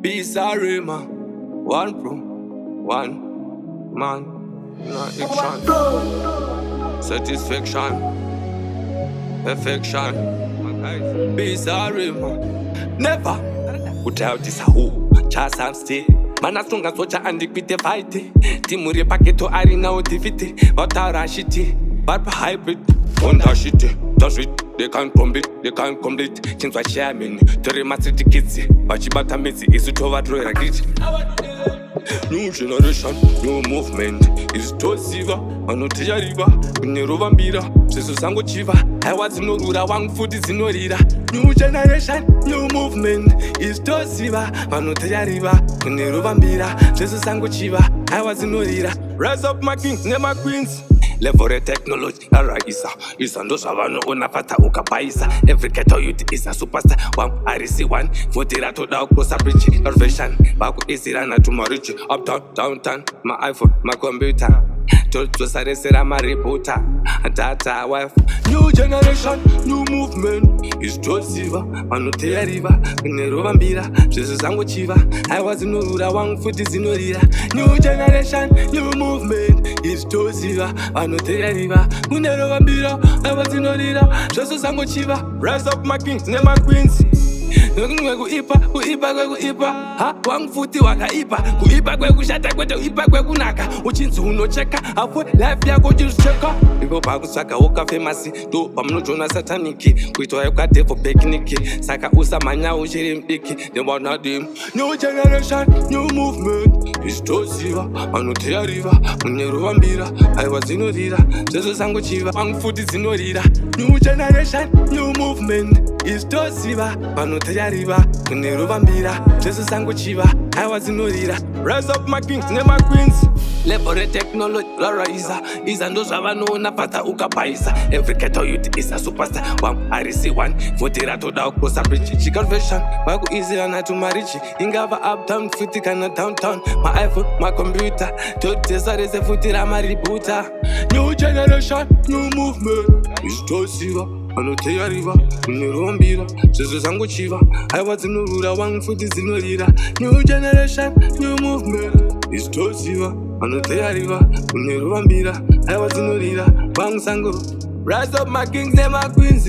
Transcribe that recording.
Peace arima. One pro, one man, not action. Satisfaction, perfection. Peace arima. Never. Without this who, Jah Psalms T. Mana songa socha andi kwite fight. Timuri paketo arina utivite. Otara shiti, barba hybrid. Honda shiti, does it. They can't complete, they can't complete. Since what sharing, to remaster the kids. Bachibata Mitzi is to overthrow a grid. New generation, new movement. Is to Siva, Anotia Riva, Nerova Mbira, Sango Chiva. I was no Rura, one foot is in Norida. New generation, new movement. Is to Siva, Anotia Riva, Nerova Mbira, Sango Chiva. I was in Norida. Rise up my kings, name my queens. Level technology, Araisa. Is on those Savano Onapata Ukapaisa. Every cattle youth is a superstar. One RC one, Fotirato Dao Kosa Bridge, Norvation, Baku Isirana to Marichi, uptown, downtown, my iPhone, my computer. Told to Saresera Maripota, Data wife. New generation, new movement. Is to Siva, Anotea Riva, Nerova Mbira, Jesus Angochiva. I was in Nura, one foot is in Norida. New generation, new movement. Is to Siva, Anotea Riva, Nerova Mbira. I was in Norida, Jesus Angochiva. Rise up my kings, name my queens. Kuipa ha wangfuti wakaipa kuipa kwekushata kwete uipa kwekunaka uchinzi unocheka afu life yako chicheka ipo pakusaka woka famous to pamnojona sataniki kuitwa kwa devil picnic saka usamanya uchiri mbiki they wanna dim new generation new movement is to Siva Anotea Riva Nerova Mbira I was in Norida Jesus sango chiva wangfuti zinorira new generation new movement is to Siva Anotea Riva Nerova Mbira Jesus sango chiva I was in Norida. Rise up my kings, name my queens. Level technology, Laura Isa. Isa ndo Savano Napata Ukapaisa. Every cattle youth is a superstar. One RC one, Fotirato Dao Kosa Bridge. She confession, Baku easy and to Marichi. Ingava uptown, Futikana downtown. My iPhone, my computer. Told Tessa is a Futira Maributa. New generation, new movement. Is to Siva. Anotea Riva, Nerova Mbira, Jesus Angochiva. I was in Nura, one foot is in Norida. New generation, new movement. Is to Siva, Anotea Riva, Nerova Mbira. I was in Norida, Bang Sango. Rise up my kings and my queens.